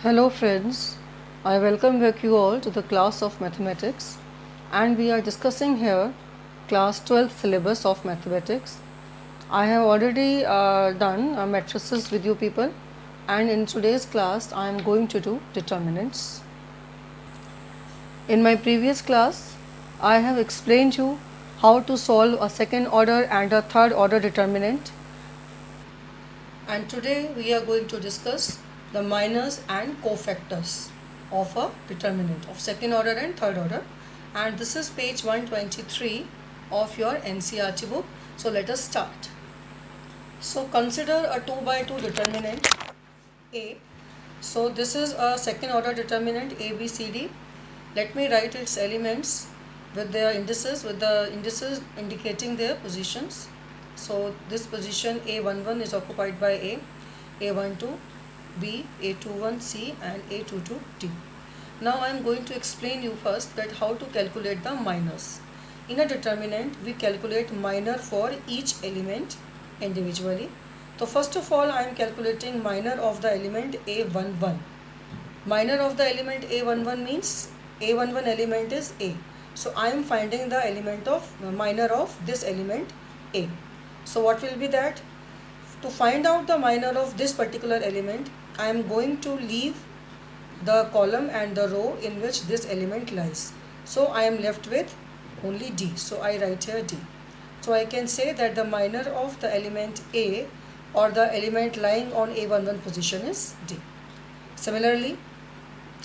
Hello friends, I welcome back you all to the class of mathematics, and we are discussing here class 12th syllabus of mathematics. I have already done matrices with you people, and in today's class I am going to do determinants. In my previous class I have explained you how to solve a second order and a third order determinant, and today we are going to discuss the minors and cofactors of a determinant of second order and third order, and this is page 123 of your NCERT book. So let us start. So consider a 2 by 2 determinant A. So this is a second order determinant A, B, C, D. Let me write its elements with their indices, with the indices indicating their positions. So this position A11 is occupied by A, A12, B, A21, C and A22, D. Now I am going to explain you first that how to calculate the minors. In a determinant, we calculate minor for each element individually. So first of all, I am calculating minor of the element A11. Minor of the element A11 means A11 element is A. So I am finding the element of minor of this element A. So what will be that? To find out the minor of this particular element, I am going to leave the column and the row in which this element lies. So I am left with only D. So I write here D. So I can say that the minor of the element A or the element lying on A11 position is D. Similarly,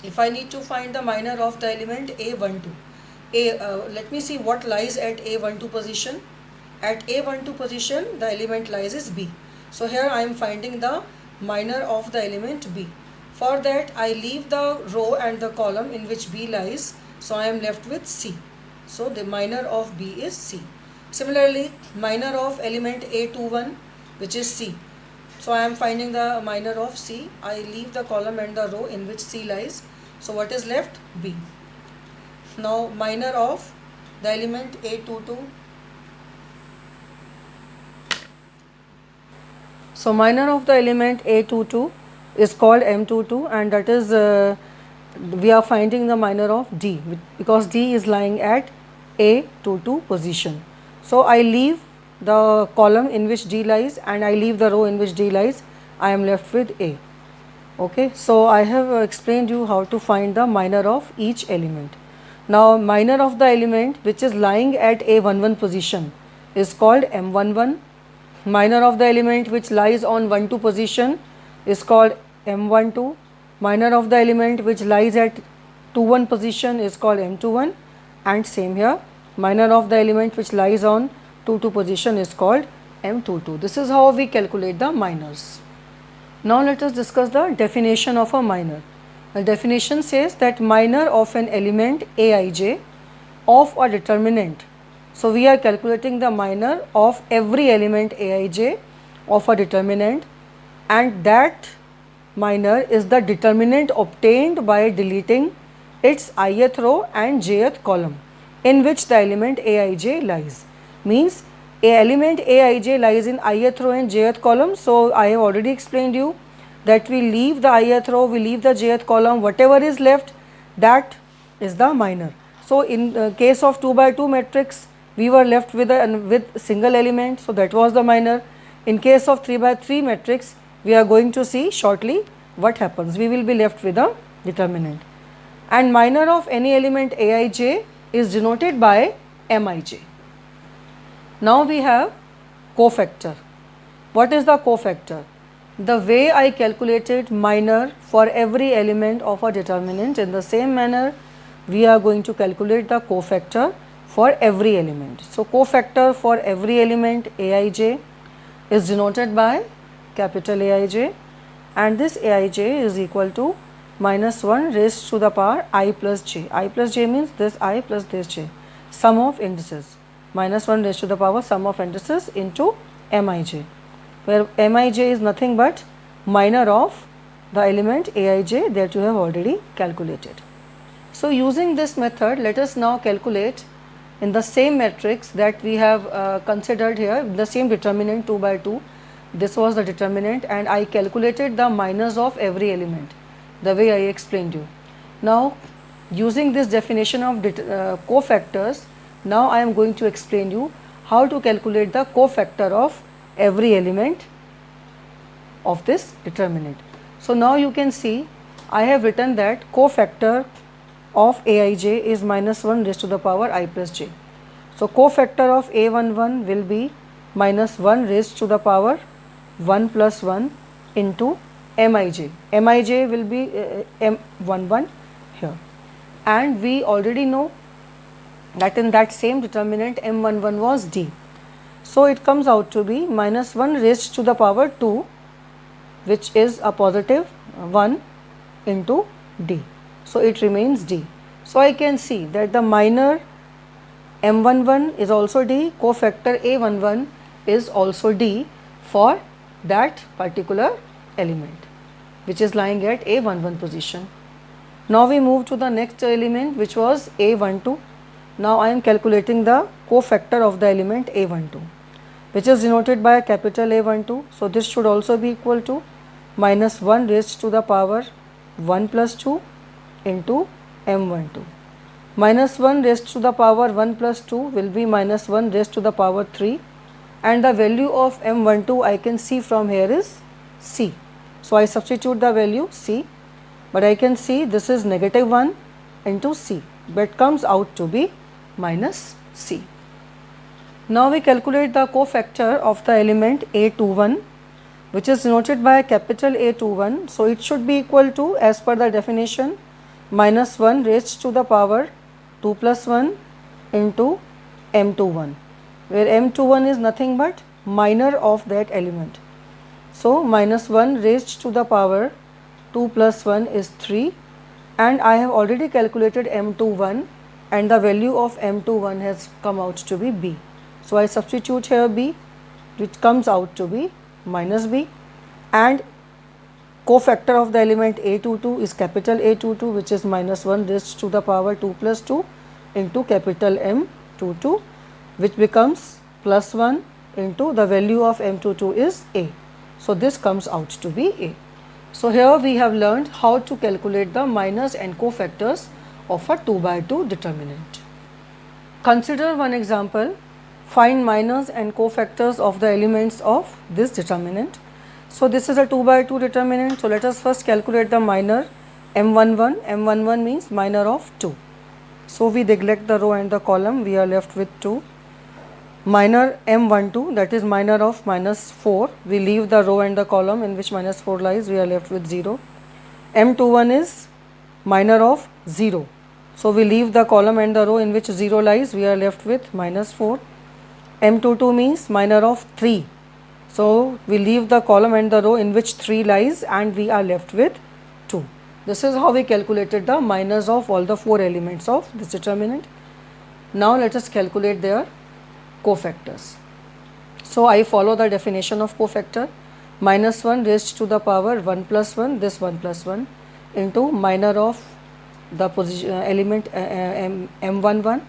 if I need to find the minor of the element A12, let me see what lies at A12 position. At A12 position, the element lies is B. So here I am finding the minor of the element B. For that, I leave the row and the column in which B lies. So I am left with C. So the minor of B is C. Similarly, minor of element A21, which is C. So I am finding the minor of C. I leave the column and the row in which C lies. So what is left? B. Now minor of the element A22. So minor of the element A22 is called M22, and that is we are finding the minor of D because D is lying at A22 position. So I leave the column in which D lies and I leave the row in which D lies. I am left with A. Okay, so I have explained you how to find the minor of each element. Now minor of the element which is lying at A11 position is called M11. Minor of the element which lies on 1-2 position is called M12. Minor of the element which lies at 2-1 position is called M21, and same here, minor of the element which lies on 2-2 position is called M22. This is how we calculate the minors. Now let us discuss the definition of a minor. The definition says that minor of an element Aij of a determinant. So we are calculating the minor of every element Aij of a determinant, and that minor is the determinant obtained by deleting its ith row and jth column in which the element Aij lies. Means a element Aij lies in ith row and jth column. So I have already explained you that we leave the ith row, we leave the jth column, whatever is left, that is the minor. So in case of 2 by 2 matrix, we were left with single element, so that was the minor. In case of 3 by 3 matrix, we are going to see shortly what happens. We will be left with a determinant. And minor of any element Aij is denoted by Mij. Now we have cofactor. What is the cofactor? The way I calculated minor for every element of a determinant, in the same manner we are going to calculate the cofactor for every element. So cofactor for every element Aij is denoted by capital Aij, and this Aij is equal to minus 1 raised to the power I plus j. I plus j means this I plus this j, sum of indices, minus 1 raised to the power sum of indices into Mij, where Mij is nothing but minor of the element Aij that you have already calculated. So using this method, let us now calculate in the same matrix that we have considered here, the same determinant 2 by 2. This was the determinant, and I calculated the minors of every element. the way I explained you. Now using this definition of cofactors, now I am going to explain you how to calculate the cofactor of every element of this determinant. So now you can see I have written that cofactor of Aij is minus 1 raised to the power I plus j. So cofactor of A11 will be minus 1 raised to the power 1 plus 1 into Mij. Mij will be M11 here, and we already know that in that same determinant M11 was D. So it comes out to be minus 1 raised to the power 2, which is a positive 1 into D. So it remains D. So I can see that the minor M11 is also D, cofactor A11 is also D for that particular element which is lying at A11 position. Now we move to the next element, which was A12. Now I am calculating the cofactor of the element A12, which is denoted by a capital A12. So this should also be equal to minus 1 raised to the power 1 plus 2 into M12. Minus 1 raised to the power 1 plus 2 will be minus 1 raised to the power 3, and the value of M12 I can see from here is C. So I substitute the value C, but I can see this is negative 1 into C, but comes out to be minus C. Now we calculate the cofactor of the element A21, which is denoted by a capital A21. So it should be equal to, as per the definition, minus 1 raised to the power 2 plus 1 into M21, where M21 is nothing but minor of that element. So minus 1 raised to the power 2 plus 1 is 3, and I have already calculated M21, and the value of M21 has come out to be B. So I substitute here B, which comes out to be minus B, and cofactor of the element A22 is capital A22, which is minus 1 raised to the power 2 plus 2 into capital M22, which becomes plus 1 into the value of M22 is A. So this comes out to be A. So here we have learned how to calculate the minors and cofactors of a 2 by 2 determinant. Consider one example. Find minors and cofactors of the elements of this determinant. So this is a 2 by 2 determinant. So let us first calculate the minor M11. M11 means minor of 2. So we neglect the row and the column. We are left with 2. Minor M12, that is minor of minus 4. We leave the row and the column in which minus 4 lies. We are left with 0. M21 is minor of 0. So we leave the column and the row in which 0 lies. We are left with minus 4. M22 means minor of 3. So we leave the column and the row in which 3 lies, and we are left with 2. This is how we calculated the minors of all the 4 elements of this determinant. Now let us calculate their cofactors. So I follow the definition of cofactor. Minus 1 raised to the power 1 plus 1, this 1 plus 1, into minor of the element M11.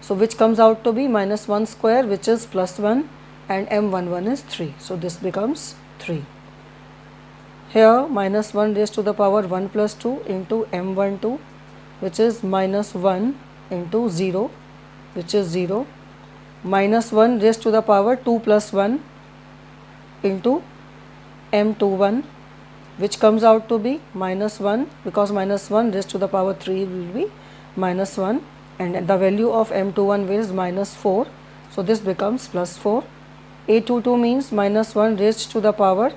So which comes out to be minus 1 square, which is plus 1, and M11 is 3. So this becomes 3. Here minus 1 raised to the power 1 plus 2 into M12, which is minus 1 into 0, which is 0. Minus 1 raised to the power 2 plus 1 into M21, which comes out to be minus 1, because minus 1 raised to the power 3 will be minus 1, and the value of M21 is minus 4. So this becomes plus 4. A22 means minus 1 raised to the power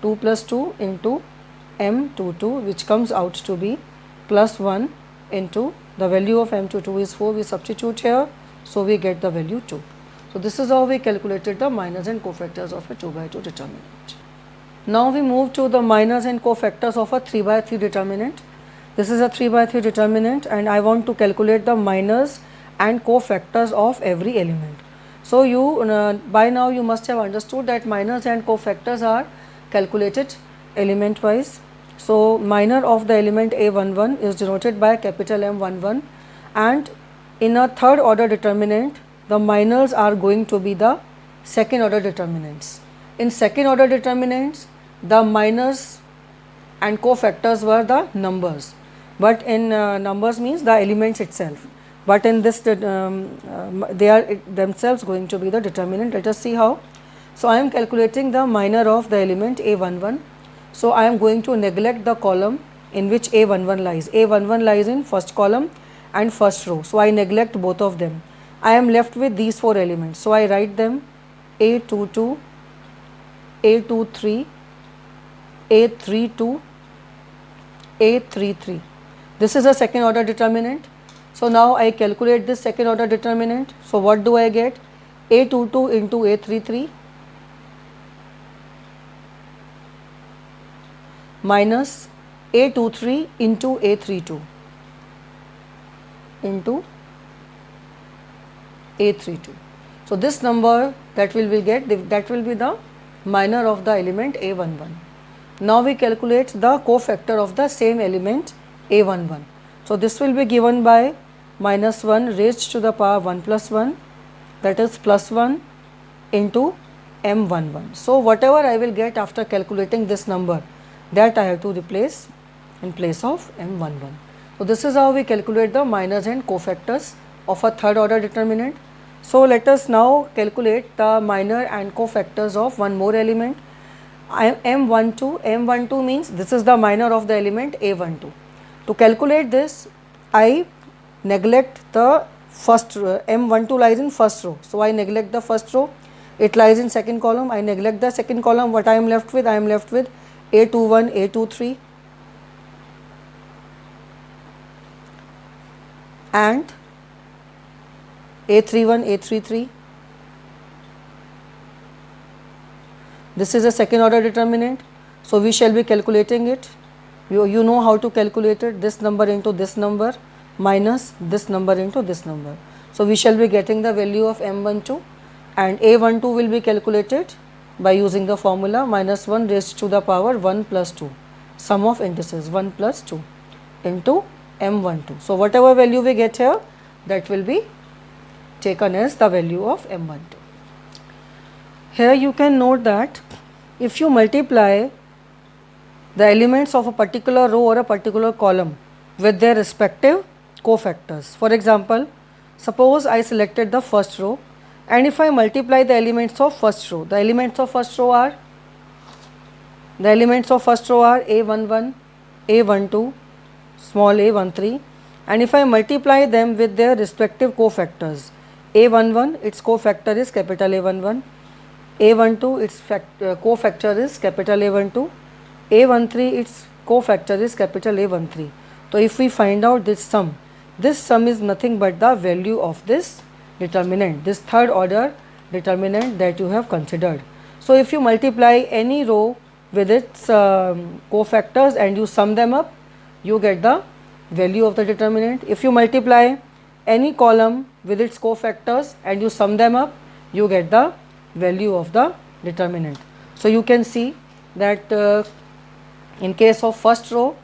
2 plus 2 into M22, which comes out to be plus 1 into the value of M22 is 4. We substitute here, so we get the value 2. So this is how we calculated the minors and cofactors of a 2 by 2 determinant. Now we move to the minors and cofactors of a 3 by 3 determinant. This is a 3 by 3 determinant, and I want to calculate the minors and cofactors of every element. So you by now you must have understood that minors and cofactors are calculated element wise. So minor of the element A11 is denoted by capital M11, and in a third order determinant the minors are going to be the second order determinants. In second order determinants, the minors and cofactors were the numbers, but in numbers means the elements itself, but in this they are themselves going to be the determinant. Let us see how. So I am calculating the minor of the element A11. So I am going to neglect the column in which A11 lies. A11 lies in first column and first row. So I neglect both of them. I am left with these 4 elements. So I write them A22, A23, A32, A33. This is a second order determinant. So now I calculate this second order determinant. So what do I get? A22 into A33 minus A23 into A32 into A32. So this number that we will get, that will be the minor of the element A11. Now we calculate the cofactor of the same element A11. So this will be given by minus 1 raised to the power 1 plus 1, that is plus 1 into M11. So whatever I will get after calculating this number, that I have to replace in place of M11. So this is how we calculate the minors and cofactors of a third order determinant. So let us now calculate the minor and cofactors of one more element, M12. M12 means this is the minor of the element A12. To calculate this, I neglect the first row. M12 lies in first row, so I neglect the first row. It lies in second column. I neglect the second column. What I am left with? I am left with A21, A23 and A31, A33. This is a second order determinant. So we shall be calculating it. You know how to calculate it. This number into this number minus this number into this number. So we shall be getting the value of M12, and A12 will be calculated by using the formula minus 1 raised to the power 1 plus 2, sum of indices 1 plus 2 into M12. So whatever value we get here, that will be taken as the value of M12. Here you can note that if you multiply the elements of a particular row or a particular column with their respective cofactors. For example, suppose I selected the first row, and if I multiply the elements of first row, the elements of first row are A11, A12, small a13, and if I multiply them with their respective cofactors, A11 its cofactor is capital A11, A12 its cofactor is capital A12, A13 its cofactor is capital A13. So if we find out this sum is nothing but the value of this determinant, this third order determinant that you have considered. So if you multiply any row with its cofactors and you sum them up, you get the value of the determinant. If you multiply any column with its cofactors and you sum them up, you get the value of the determinant. So you can see that in case of first row,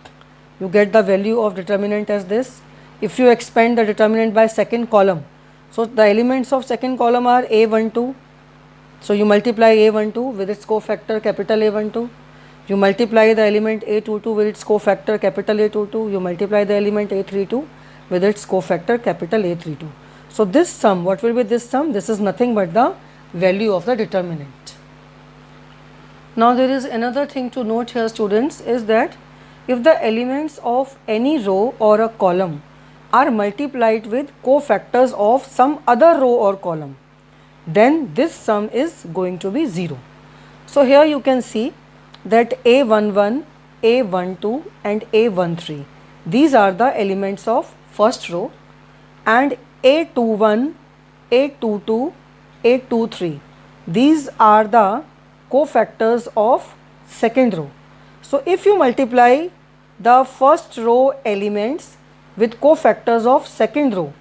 you get the value of determinant as this. If you expand the determinant by second column, so the elements of second column are A12, so you multiply A12 with its cofactor capital A12, you multiply the element A22 with its cofactor capital A22, you multiply the element A32 with its cofactor capital A32. So this sum, what will be this sum? This is nothing but the value of the determinant. Now there is another thing to note here, students, is that if the elements of any row or a column are multiplied with cofactors of some other row or column, then this sum is going to be 0. So here you can see that A11, A12 and A13, these are the elements of first row, and A21, A22, A23, these are the cofactors of second row. So if you multiply the first row elements with cofactors of second row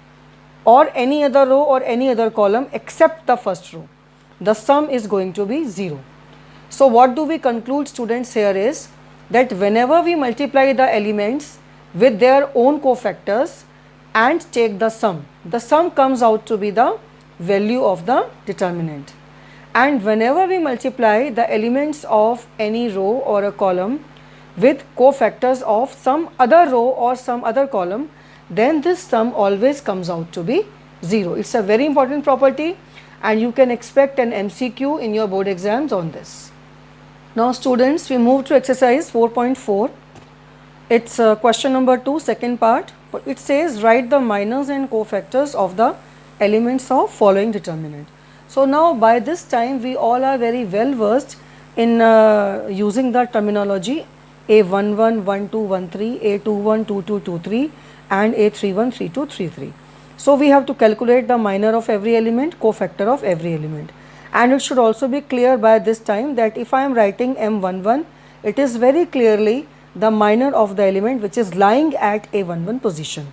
or any other row or any other column except the first row, the sum is going to be 0. So what do we conclude, students, here is that whenever we multiply the elements with their own cofactors and take the sum comes out to be the value of the determinant. And whenever we multiply the elements of any row or a column with cofactors of some other row or some other column, then this sum always comes out to be 0. It's a very important property and you can expect an MCQ in your board exams on this. Now students, we move to exercise 4.4. It's question number 2, second part. It says write the minors and cofactors of the elements of following determinant. So now by this time we all are very well versed in using the terminology A11, 12, 13, A21, 22, 23 and A31, 32, 33. So we have to calculate the minor of every element, cofactor of every element. And it should also be clear by this time that if I am writing M11, it is very clearly the minor of the element which is lying at A11 position.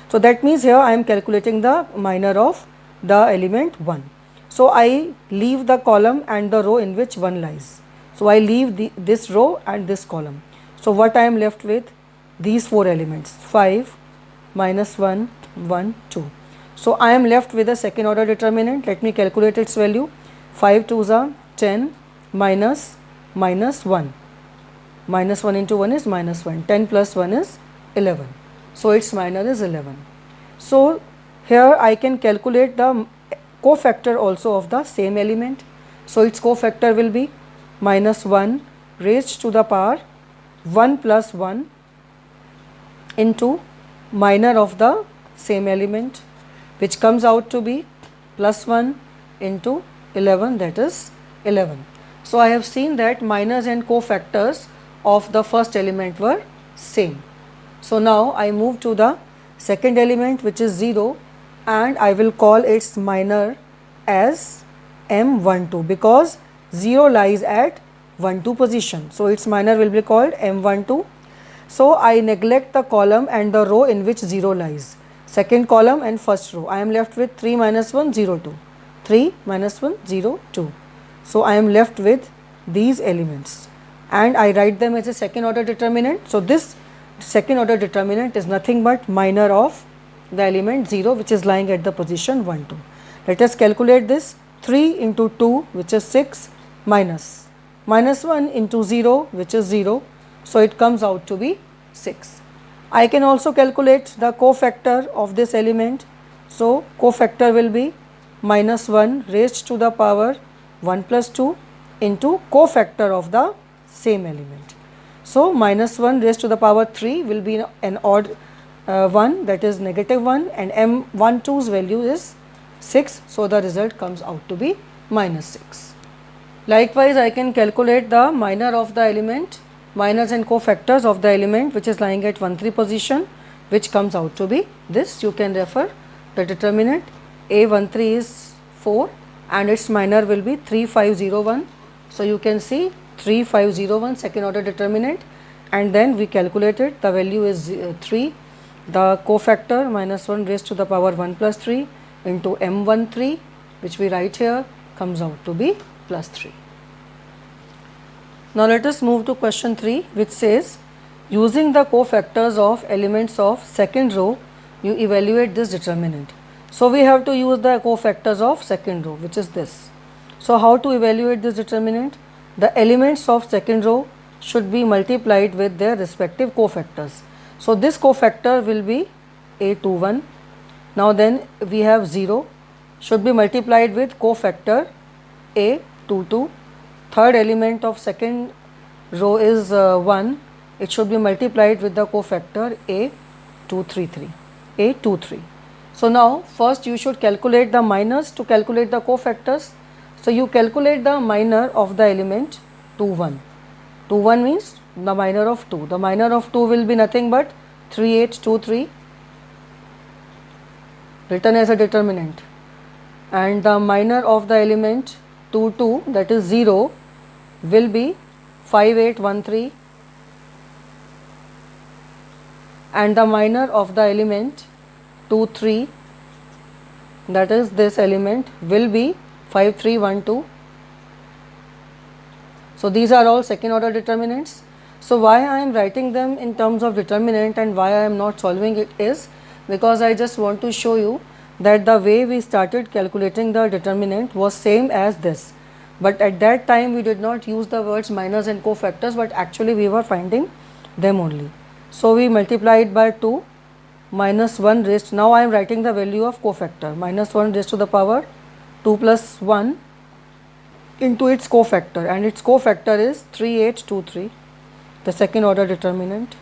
So that means here I am calculating the minor of the element 1. So I leave the column and the row in which 1 lies. So I leave this row and this column. So what I am left with? These 4 elements, 5, minus 1, 1, 2. So I am left with a second order determinant. Let me calculate its value. 5 2s are 10 minus 1. Minus 1 into 1 is minus 1. 10 plus 1 is 11. So its minor is 11. So here I can calculate the cofactor also of the same element. So its cofactor will be minus 1 raised to the power 1 plus 1 into minor of the same element, which comes out to be plus 1 into 11, that is 11. So I have seen that minors and cofactors of the first element were same. So now I move to the second element, which is 0, and I will call its minor as M12 because 0 lies at 12 position. So its minor will be called M12. So I neglect the column and the row in which 0 lies. Second column and first row. I am left with 3 minus 1, 0, 2. 3 minus 1, 0, 2. So I am left with these elements and I write them as a second order determinant. So this second order determinant is nothing but minor of the element 0 which is lying at the position 1, 2. Let us calculate this. 3 into 2 which is 6 minus 1 into 0 which is 0. So it comes out to be 6. I can also calculate the cofactor of this element. So cofactor will be minus 1 raised to the power 1 plus 2 into cofactor of the same element. So minus 1 raised to the power 3 will be an odd 1, that is negative 1, and M12's value is 6. So the result comes out to be minus 6. Likewise, I can calculate the minor of the element, minors and cofactors of the element which is lying at 1, 3 position, which comes out to be this. You can refer the determinant. A13 is 4 and its minor will be 3501. So you can see 3501 second order determinant, and then we calculate it. The value is 3. The cofactor minus 1 raised to the power 1 plus 3 into M13, which we write here, comes out to be plus 3. Now let us move to question 3, which says using the cofactors of elements of second row, you evaluate this determinant. So we have to use the cofactors of second row, which is this. So how to evaluate this determinant? The elements of second row should be multiplied with their respective cofactors. So this cofactor will be A21. Now then we have 0 should be multiplied with cofactor A22. Third element of second row is 1. It should be multiplied with the cofactor A23. So now first you should calculate the minors to calculate the cofactors. So you calculate the minor of the element 21. 21 means the minor of 2. The minor of 2 will be nothing but 3823 written as a determinant, and the minor of the element 22, that is 0, will be 5813, and the minor of the element 23, that is this element, will be 5312. So these are all second order determinants. So why I am writing them in terms of determinant and why I am not solving it is because I just want to show you that the way we started calculating the determinant was same as this. But at that time we did not use the words minors and cofactors, but actually we were finding them only. So we multiply it by 2 minus 1 raised, now I am writing the value of cofactor, minus 1 raised to the power 2 plus 1 into its cofactor, and its cofactor is 3823, the second order determinant,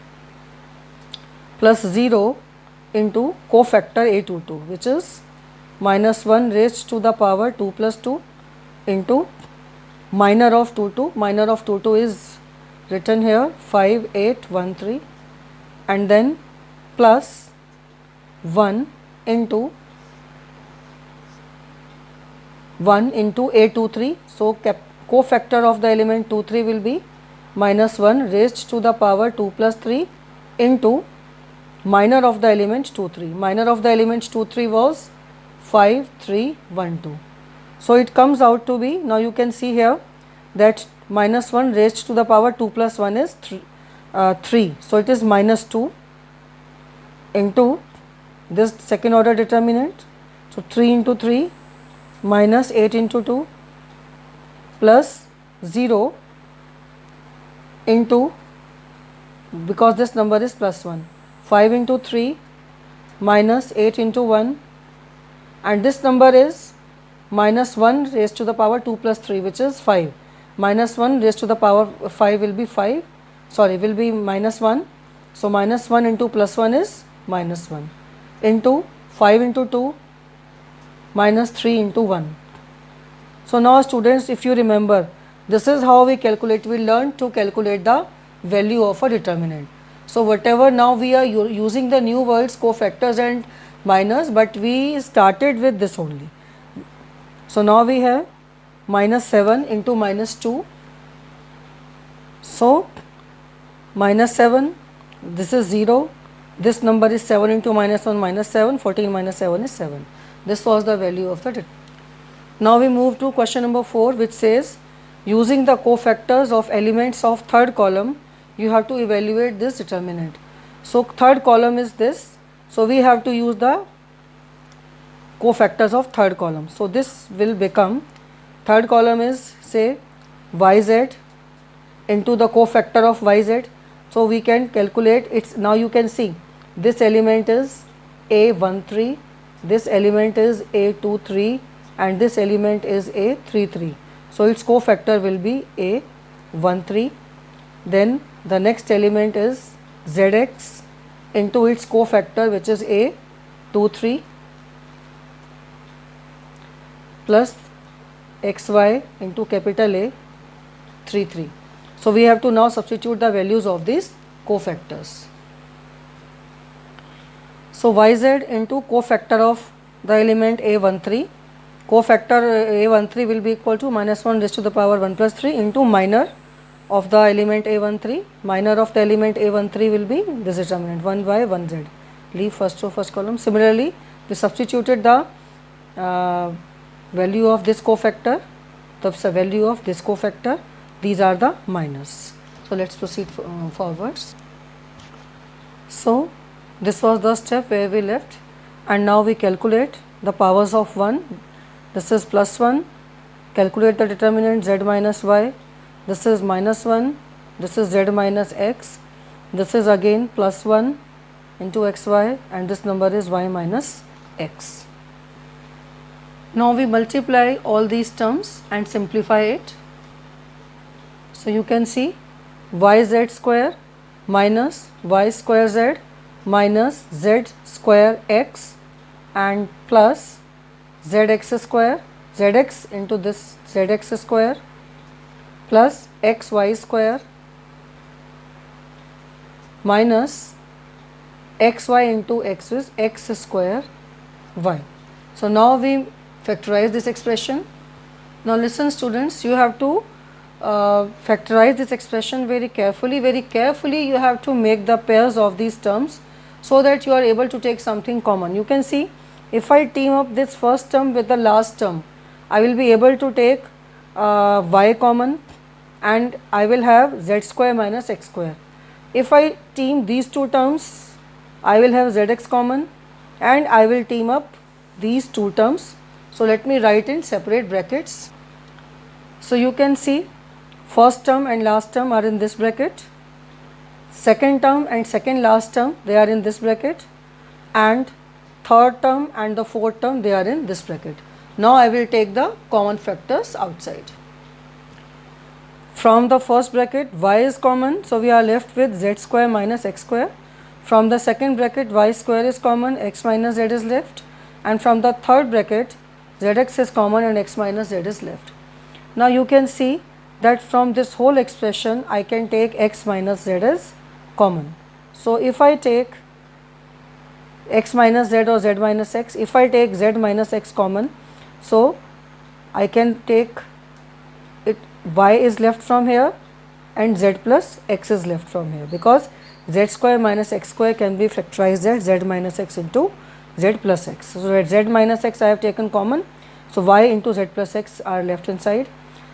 plus 0 into cofactor A22, which is minus 1 raised to the power 2 plus 2 into minor of 2, minor of 2 is written here 5813, and then plus 1 into 1 into A23. So cofactor of the element 23 will be minus 1 raised to the power 2 plus 3 into minor of the element 23. Minor of the element 23 was 5312. So it comes out to be, now you can see here that minus 1 raised to the power 2 plus 1 is 3. So it is minus 2 into this second order determinant. So 3 into 3 minus 8 into 2 plus 0 into, because this number is plus 1, 5 into 3 minus 8 into 1, and this number is minus 1 raised to the power 2 plus 3, which is 5. Minus 1 raised to the power 5 will be 5, sorry, will be minus 1. So minus 1 into plus 1 is minus 1 into 5 into 2 minus 3 into 1. So now students, if you remember, this is how we calculate, we learn to calculate the value of a determinant. So whatever, now we are using the new words cofactors and minors, but we started with this only. So now we have minus 7 into minus 2. So minus 7, this is 0, this number is 7 into minus 1 minus 7, 14 minus 7 is 7. This was the value of the determinant. Now we move to question number 4, which says using the cofactors of elements of third column, you have to evaluate this determinant. So third column is this, so we have to use the cofactors of third column. So this will become, third column is say yz into the cofactor of yz. So we can calculate its, now you can see this element is A13, this element is A23, and this element is A33. So its cofactor will be A13. Then the next element is zx into its cofactor, which is A23, plus xy into capital A33. So we have to now substitute the values of these cofactors. So yz into cofactor of the element A13, cofactor A13 will be equal to minus 1 raised to the power 1 plus 3 into minor of the element A13. Minor of the element A13 will be this determinant 1y 1z. Leave first row first column. Similarly, we substituted the value of this cofactor, the value of this cofactor. These are the minors. So let's proceed forwards. So this was the step where we left, and now we calculate the powers of 1. This is plus 1. Calculate the determinant z minus y. This is minus 1. This is z minus x. This is again plus 1 into xy, and this number is y minus x. Now we multiply all these terms and simplify it. So you can see yz square minus y square z minus z square x and plus zx square, zx into this zx square plus xy square minus xy into x is x square y. So now we factorize this expression. Now listen students, you have to factorize this expression very carefully you have to make the pairs of these terms so that you are able to take something common. You can see, if I team up this first term with the last term, I will be able to take y common and I will have z square minus x square. If I team these two terms, I will have zx common and I will team up these two terms. So let me write in separate brackets. So you can see first term and last term are in this bracket second term and second last term, they are in this bracket, and third term and the fourth term, they are in this bracket. Now I will take the common factors outside. From the first bracket, y is common, so we are left with z square minus x square. From the second bracket, y square is common, x minus z is left, and from the third bracket, zx is common and x minus z is left. Now you can see that from this whole expression, I can take x minus z as common. So if I take x minus z or z minus x, if I take z minus x common, so I can take it, y is left from here and z plus x is left from here, because z square minus x square can be factorized as z minus x into z plus x. So at z minus x I have taken common, so y into z plus x are left inside,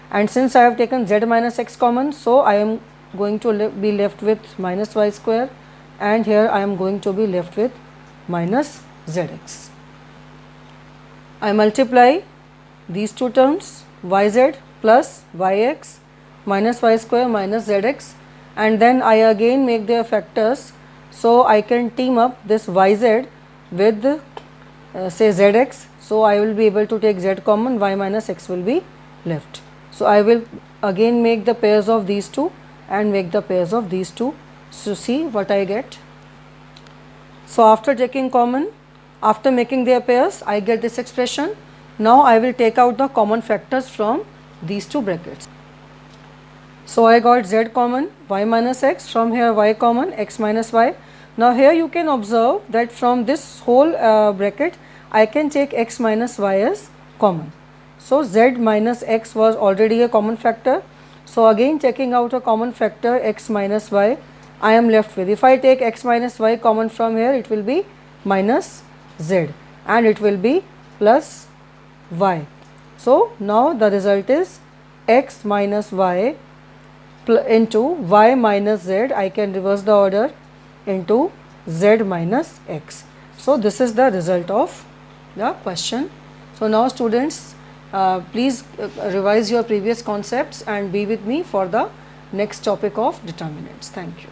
and since I have taken z minus x common, so I am going to be left with minus y square, and here I am going to be left with minus zx. I multiply these two terms, yz plus yx minus y square minus zx, and then I again make their factors, so I can team up this yz with say zx, so I will be able to take z common, y minus x will be left. So I will again make the pairs of these two and make the pairs of these two, so see what I get. So after taking common, after making their pairs, I get this expression. Now I will take out the common factors from these two brackets. So I got z common, y minus x, from here y common, x minus y. Now here you can observe that from this whole bracket, I can take x minus y as common. So z minus x was already a common factor. So again taking out a common factor x minus y, I am left with, if I take x minus y common from here, it will be minus z and it will be plus y. So now the result is x minus y into y minus z, I can reverse the order, into z minus x. So this is the result of the question. So now students, please revise your previous concepts and be with me for the next topic of determinants. Thank you.